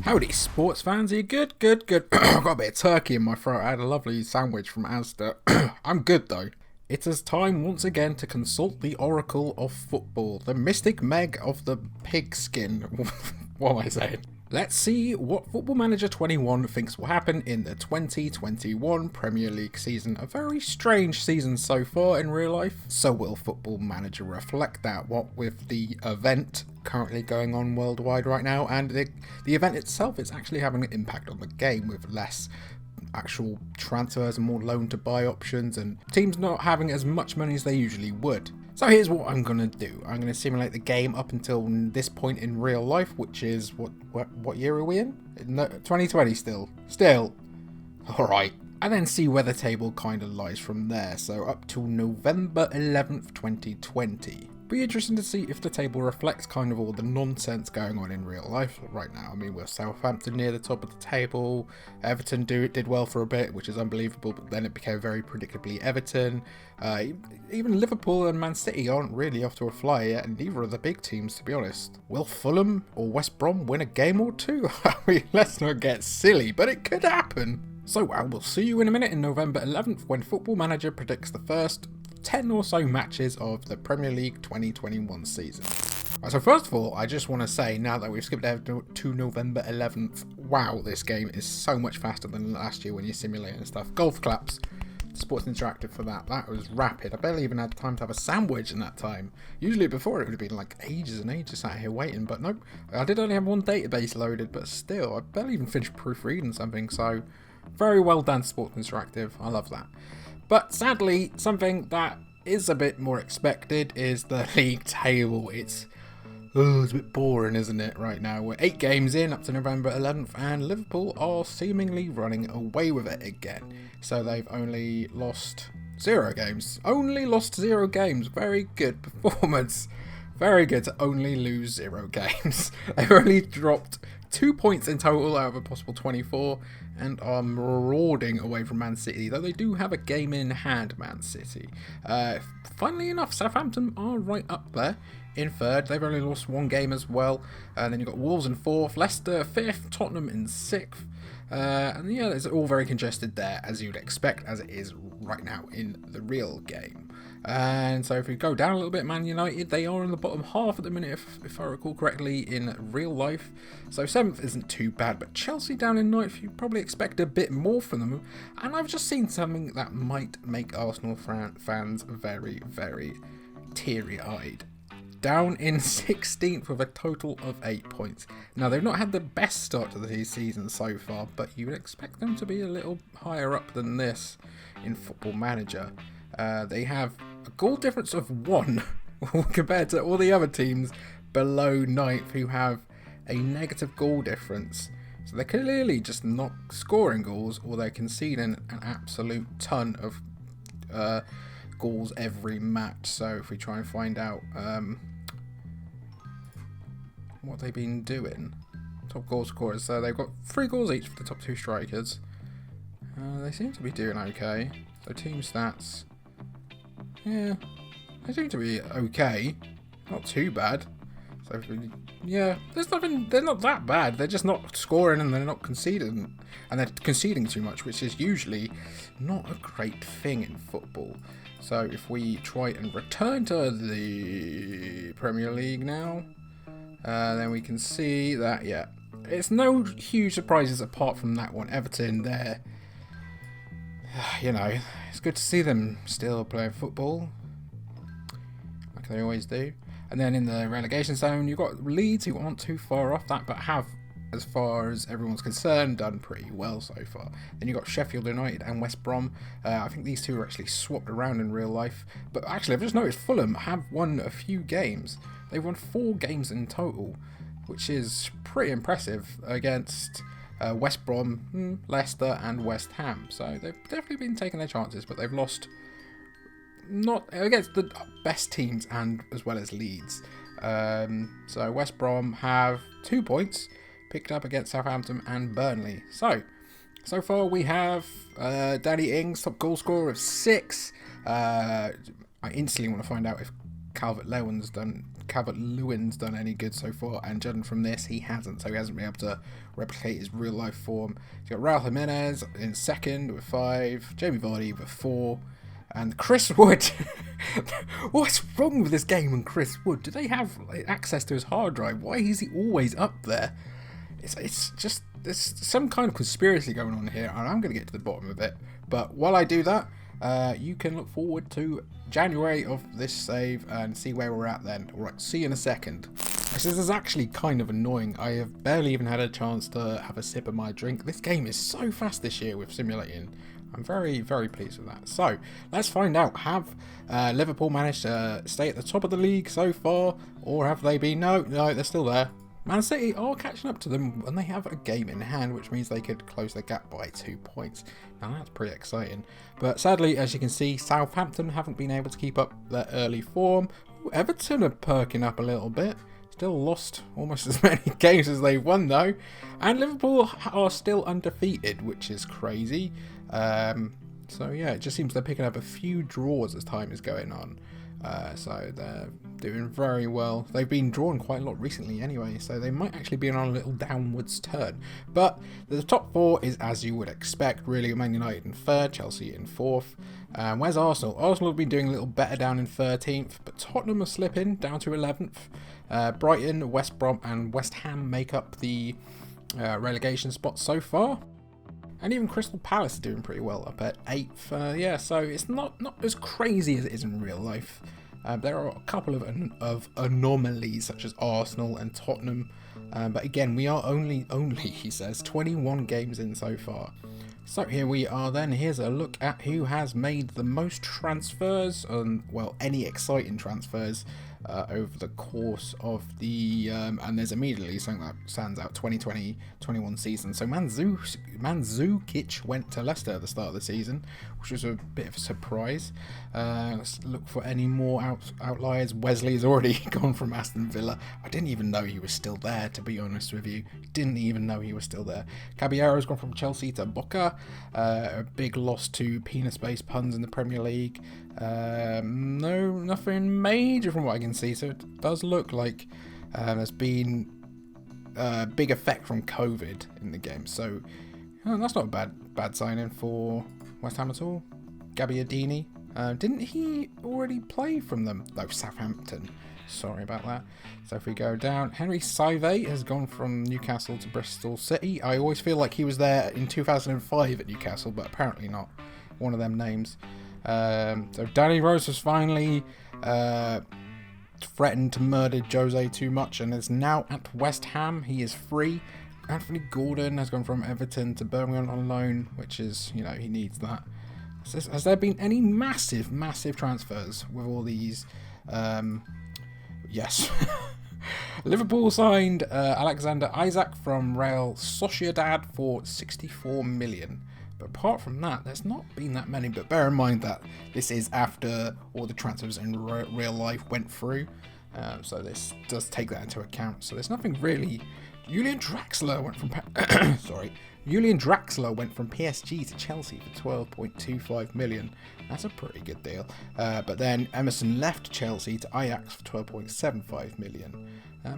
Howdy, sports fans. Are you good? Good, good. I've got a bit of turkey in my throat. I had a lovely sandwich from Asda. I'm good, though. It is time once again to consult the oracle of football, the mystic Meg of the pigskin. What am I saying? Let's see what Football Manager 21 thinks will happen in the 2021 Premier League season. A very strange season so far in real life. So will Football Manager reflect that? What with the event currently going on worldwide right now, and the event itself is actually having an impact on the game with less actual transfers and more loan to buy options and teams not having as much money as they usually would. So here's what I'm going to do. I'm going to simulate the game up until this point in real life, which is, what year are we in? No, 2020 still. Alright. And then see where the table kind of lies from there. So up till November 11th, 2020. Be interesting to see if the table reflects kind of all the nonsense going on in real life right now. I mean, we're Southampton near the top of the table. Everton did well for a bit, which is unbelievable, but then it became very predictably Everton. Even Liverpool and Man City aren't really off to a flyer yet, and neither are the big teams, to be honest. Will Fulham or West Brom win a game or two? I mean, let's not get silly, but it could happen. So, well, we'll see you in a minute in November 11th when Football Manager predicts the first 10 or so matches of the Premier League 2021 season. Right, so first of all, I just want to say, now that we've skipped ahead to November 11th, wow, this game is so much faster than last year when you're simulating stuff. Golf claps, Sports Interactive for that. That was rapid. I barely even had time to have a sandwich in that time. Usually before it would have been like ages and ages sat here waiting, but nope. I did only have one database loaded, but still, I barely even finished proofreading something, so very well done, Sports Interactive. I love that. But sadly, something that is a bit more expected is the league table. It's a bit boring, isn't it, right now? We're 8 games in up to November 11th, and Liverpool are seemingly running away with it again. So they've only lost 0 games. Only lost 0 games. Very good performance. Very good to only lose 0 games. They've only dropped 2 points in total out of a possible 24 and are marauding away from Man City, though they do have a game in hand, Man City. Funnily enough, Southampton are right up there in 3rd. They've only lost 1 game as well. And then you've got Wolves in 4th, Leicester 5th, Tottenham in 6th. And yeah, it's all very congested there, as you'd expect, as it is right now in the real game. And so if we go down a little bit, Man United, they are in the bottom half at the minute, if I recall correctly, in real life. So 7th isn't too bad, but Chelsea down in 9th, you probably expect a bit more from them. And I've just seen something that might make Arsenal fans very, very teary-eyed. Down in 16th with a total of 8 points. Now, they've not had the best start to the season so far, but you would expect them to be a little higher up than this in Football Manager. They have a goal difference of 1 compared to all the other teams below 9th who have a negative goal difference. So they're clearly just not scoring goals, or they're conceding an absolute ton of goals every match. So if we try and find out what they've been doing. Top goal scorers, so they've got 3 goals each for the top 2 strikers. They seem to be doing okay. So team stats, yeah, they seem to be okay. Not too bad. So yeah, they're not that bad. They're just not scoring and they're not conceding. And they're conceding too much, which is usually not a great thing in football. So if we try and return to the Premier League now, then we can see that, yeah, it's no huge surprises apart from that one. Everton there, you know, it's good to see them still playing football, like they always do. And then in the relegation zone, you've got Leeds, who aren't too far off that, but have, as far as everyone's concerned, done pretty well so far. Then you've got Sheffield United and West Brom. I think these two are actually swapped around in real life. But actually, I've just noticed Fulham have won a few games. They've won 4 games in total, which is pretty impressive against West Brom, Leicester and West Ham. So they've definitely been taking their chances, but they've lost not against the best teams and as well as Leeds. So West Brom have 2 points picked up against Southampton and Burnley. So far we have Danny Ings, top goal scorer of 6. I instantly want to find out if Calvert-Lewin's done Calvert-Lewin's done any good so far, and judging from this, he hasn't. So he hasn't been able to replicate his real-life form. He's got Raul Jimenez in second with 5, Jamie Vardy with 4, and Chris Wood. What's wrong with this game and Chris Wood? Do they have access to his hard drive? Why is he always up there? It's just, there's some kind of conspiracy going on here, and I'm going to get to the bottom of it. But while I do that, you can look forward to January of this save and see where we're at then. Alright, see you in a second. This is actually kind of annoying. I have barely even had a chance to have a sip of my drink. This game is so fast this year with simulating. I'm very, very pleased with that. So, let's find out. Have Liverpool managed to stay at the top of the league so far? Or have they been? No, they're still there. Man City are catching up to them, and they have a game in hand, which means they could close the gap by 2 points. Now that's pretty exciting. But sadly, as you can see, Southampton haven't been able to keep up their early form. Everton are perking up a little bit. Still lost almost as many games as they've won though. And Liverpool are still undefeated, which is crazy. So yeah, it just seems they're picking up a few draws as time is going on. So they're doing very well. They've been drawn quite a lot recently anyway, so they might actually be on a little downwards turn. But the top 4 is as you would expect, really. Man United in 3rd, Chelsea in 4th. Where's Arsenal? Arsenal have been doing a little better down in 13th, but Tottenham are slipping down to 11th. Brighton, West Brom and West Ham make up the relegation spots so far. And even Crystal Palace are doing pretty well up at 8th. Yeah, so it's not as crazy as it is in real life. There are a couple of anomalies such as Arsenal and Tottenham. But again, we are only, he says, 21 games in so far. So here we are then. Here's a look at who has made the most transfers, well, any exciting transfers over the course of the, and there's immediately something that stands out, 2020-21 season. So Mandzukic went to Leicester at the start of the season, which was a bit of a surprise. Let's look for any more outliers. Wesley's already gone from Aston Villa. I didn't even know he was still there, to be honest with you. Didn't even know he was still there. Caballero's gone from Chelsea to Boca. A big loss to penis-based puns in the Premier League. No, nothing major from what I can see. So it does look like there's been a big effect from COVID in the game. So that's not a bad signing for West Ham at all. Gabbiadini. Didn't he already play from them? No, Southampton. Sorry about that. So if we go down, Henry Saivet has gone from Newcastle to Bristol City. I always feel like he was there in 2005 at Newcastle, but apparently not. One of them names. So Danny Rose has finally threatened to murder Jose too much and is now at West Ham. He is free. Anthony Gordon has gone from Everton to Birmingham on loan, which is, he needs that. Has there been any massive transfers with all these? Yes. Liverpool signed Alexander Isak from Real Sociedad for 64 million. But apart from that, there's not been that many. But bear in mind that this is after all the transfers in real life went through. So this does take that into account. So there's nothing really. Julian Draxler went from PSG to Chelsea for 12.25 million. That's a pretty good deal. But then Emerson left Chelsea to Ajax for 12.75 million.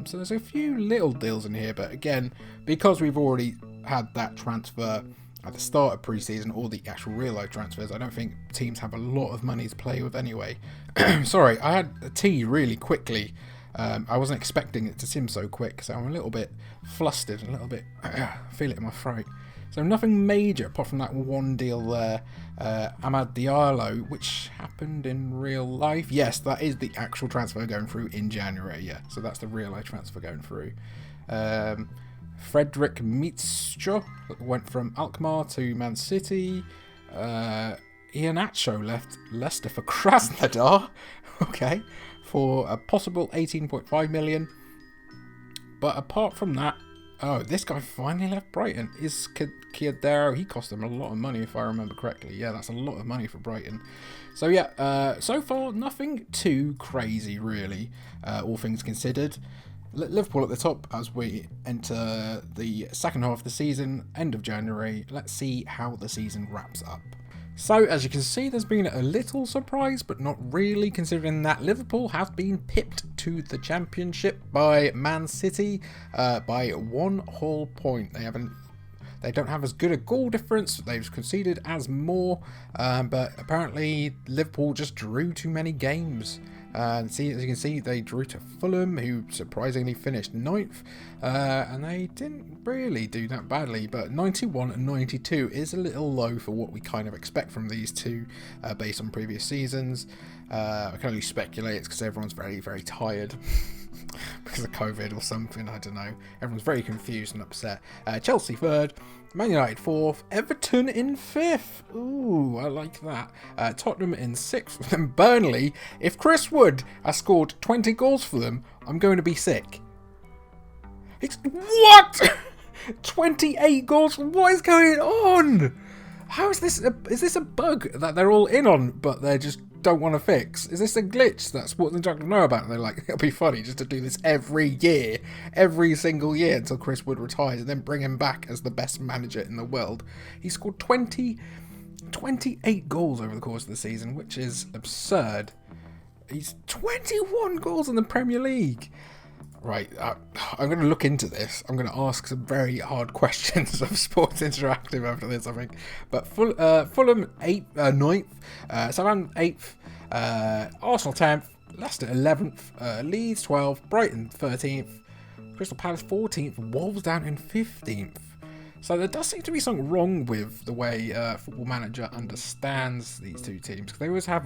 So there's a few little deals in here, but again, because we've already had that transfer at the start of pre-season, or the actual real-life transfers, I don't think teams have a lot of money to play with anyway. Sorry, I had a tea really quickly. I wasn't expecting it to sim so quick, so I'm a little bit flustered, a little bit, feel it in my throat. So nothing major apart from that one deal there. Amad Diallo, which happened in real life. Yes, that is the actual transfer going through in January, yeah. So that's the real life transfer going through. Frederick Mitscho went from Alkmaar to Man City. Iheanacho left Leicester for Krasnodar. Okay. For a possible 18.5 million. But apart from that, this guy finally left Brighton. Is Chiadero, he cost them a lot of money if I remember correctly. Yeah, that's a lot of money for Brighton. So yeah, so far nothing too crazy really, all things considered. Liverpool at the top as we enter the second half of the season, end of January. Let's see how the season wraps up. So, as you can see, there's been a little surprise, but not really, considering that Liverpool have been pipped to the Championship by Man City by 1 whole point. They don't have as good a goal difference. They've conceded as more, but apparently Liverpool just drew too many games. As you can see, they drew to Fulham, who surprisingly finished 9th, and they didn't really do that badly, but 91 and 92 is a little low for what we kind of expect from these two, based on previous seasons. I can only speculate it's because everyone's very, very tired. Because of COVID or something, I don't know. Everyone's very confused and upset. Chelsea 3rd, Man United 4th, Everton in 5th. Ooh, I like that. Tottenham in 6th, and Burnley. If Chris Wood has scored 20 goals for them, I'm going to be sick. It's what? 28 goals? What is going on? How is this? Is this a bug that they're all in on, but they just don't want to fix? Is this a glitch that Sports Interact know about? They're like, it'll be funny just to do this every year, every single year until Chris Wood retires, and then bring him back as the best manager in the world. He scored 28 goals over the course of the season, which is absurd. He's 21 goals in the Premier League. Right, I'm going to look into this. I'm going to ask some very hard questions of Sports Interactive after this, I think. But Fulham 9th, Southampton 8th, Arsenal 10th, Leicester 11th, Leeds 12th, Brighton 13th, Crystal Palace 14th, Wolves down in 15th. So there does seem to be something wrong with the way Football Manager understands these two teams. Because they always have,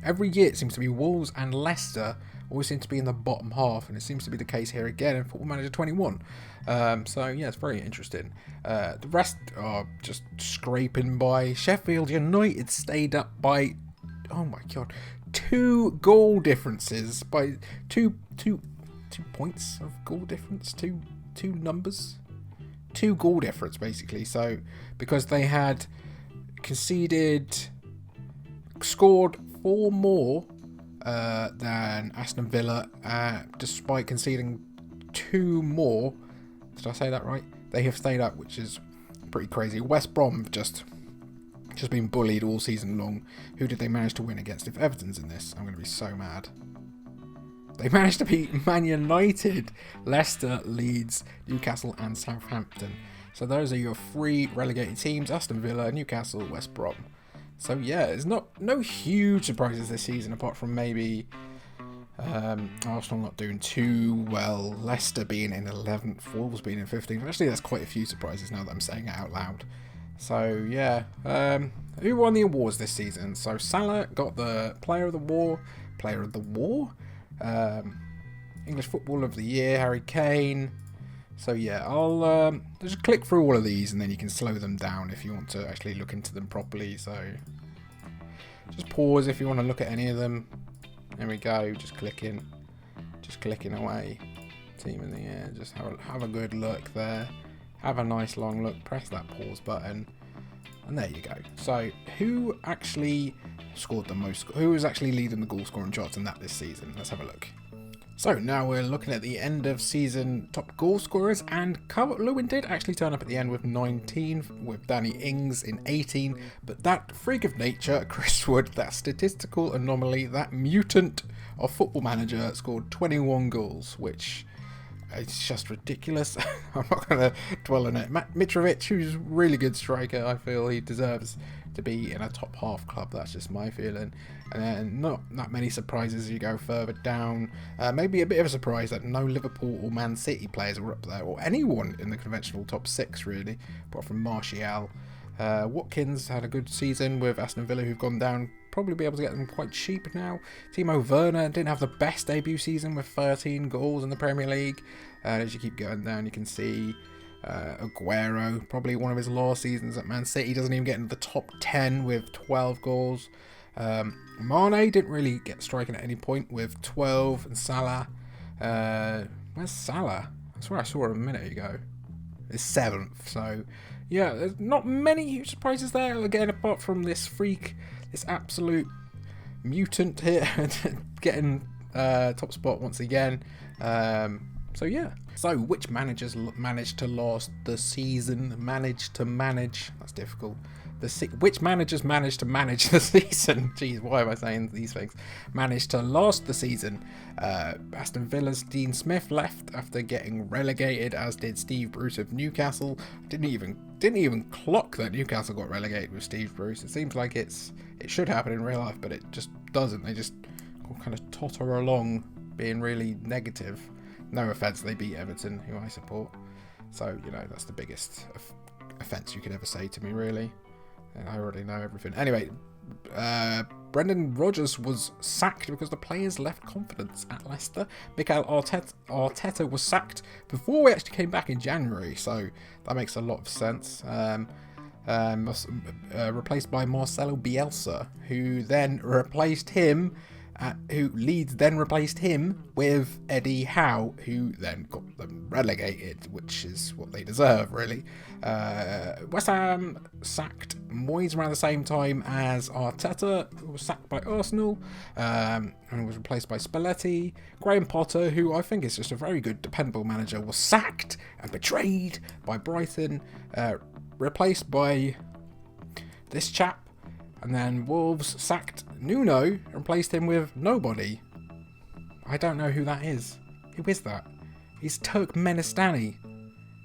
every year it seems to be Wolves and Leicester always seem to be in the bottom half, and it seems to be the case here again in Football Manager 21. So yeah, it's very interesting. The rest are just scraping by. Sheffield United stayed up by, oh my god, 2 goal differences, by two points of goal difference, two numbers, 2 goal difference basically. So because they had scored 4 more than Aston Villa, despite conceding 2 more. Did I say that right? They have stayed up, which is pretty crazy. West Brom have just been bullied all season long. Who did they manage to win against? If Everton's in this, I'm going to be so mad. They managed to beat Man United, Leicester, Leeds, Newcastle and Southampton. So those are your 3 relegated teams: Aston Villa, Newcastle, West Brom. So yeah, there's no huge surprises this season, apart from maybe Arsenal not doing too well, Leicester being in 11th, Wolves being in 15th. Actually, there's quite a few surprises now that I'm saying it out loud. So yeah, who won the awards this season? So Salah got the Player of the War, English Football of the Year, Harry Kane. So yeah, I'll just click through all of these, and then you can slow them down if you want to actually look into them properly. So just pause if you want to look at any of them. There we go, just clicking away. Team in the Year, just have a good look there. Have a nice long look, press that pause button, and there you go. So who actually scored the most? Who is actually leading the goal scoring charts in that this season? Let's have a look. So now we're looking at the end of season top goal scorers, and Calvert-Lewin did actually turn up at the end with 19, with Danny Ings in 18, but that freak of nature, Chris Wood, that statistical anomaly, that mutant of Football Manager, scored 21 goals, which is just ridiculous. I'm not going to dwell on it. Mitrovic, who's a really good striker, I feel he deserves to be in a top half club. That's just my feeling. And then not that many surprises as you go further down. Maybe a bit of a surprise that no Liverpool or Man City players were up there, or anyone in the conventional top 6 really, apart from Martial. Watkins had a good season with Aston Villa, who've gone down. Probably be able to get them quite cheap now. Timo Werner didn't have the best debut season with 13 goals in the Premier League. As you keep going down, you can see Aguero, probably one of his last seasons at Man City, doesn't even get into the top 10 with 12 goals. Mane didn't really get striking at any point with 12, and Salah. Where's Salah? That's where I saw him a minute ago. It's 7th, so yeah, there's not many huge surprises there, again, apart from this freak, this absolute mutant here, getting top spot once again. So yeah. So which managers managed to last the season? Managed to manage. That's difficult. Which managers managed to manage the season? Jeez, why am I saying these things? Managed to last the season. Aston Villa's Dean Smith left after getting relegated, as did Steve Bruce of Newcastle. Didn't even clock that Newcastle got relegated with Steve Bruce. It seems like it should happen in real life, but it just doesn't. They just kind of totter along, being really negative. No offence, they beat Everton, who I support. So, that's the biggest offence you could ever say to me, really. And I already know everything. Anyway, Brendan Rodgers was sacked because the players left confidence at Leicester. Mikel Arteta was sacked before we actually came back in January, so that makes a lot of sense. Replaced by Marcelo Bielsa, who then replaced him. Leeds then replaced him with Eddie Howe, who then got them relegated, which is what they deserve, really. West Ham sacked Moyes around the same time as Arteta, who was sacked by Arsenal, and was replaced by Spalletti. Graham Potter, who I think is just a very good, dependable manager, was sacked and betrayed by Brighton, replaced by this chap. And then Wolves sacked Nuno and replaced him with nobody. I don't know who that is. Who is that? He's Turkmenistani.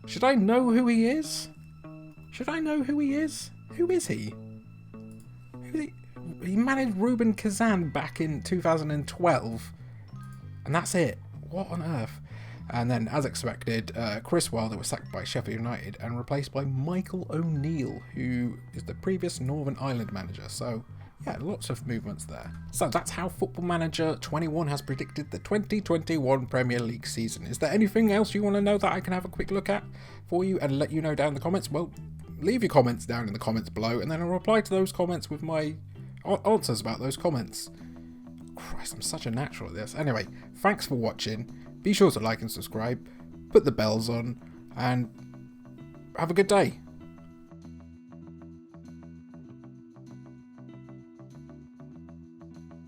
Should I know who he is? Who is he? He managed Ruben Kazan back in 2012. And that's it. What on earth? And then, as expected, Chris Wilder was sacked by Sheffield United and replaced by Michael O'Neill, who is the previous Northern Ireland manager. So, yeah, lots of movements there. So that's how Football Manager 21 has predicted the 2021 Premier League season. Is there anything else you want to know that I can have a quick look at for you and let you know down in the comments? Well, leave your comments down in the comments below, and then I'll reply to those comments with my answers about those comments. Christ, I'm such a natural at this. Anyway, thanks for watching. Be sure to like and subscribe, put the bells on, and have a good day.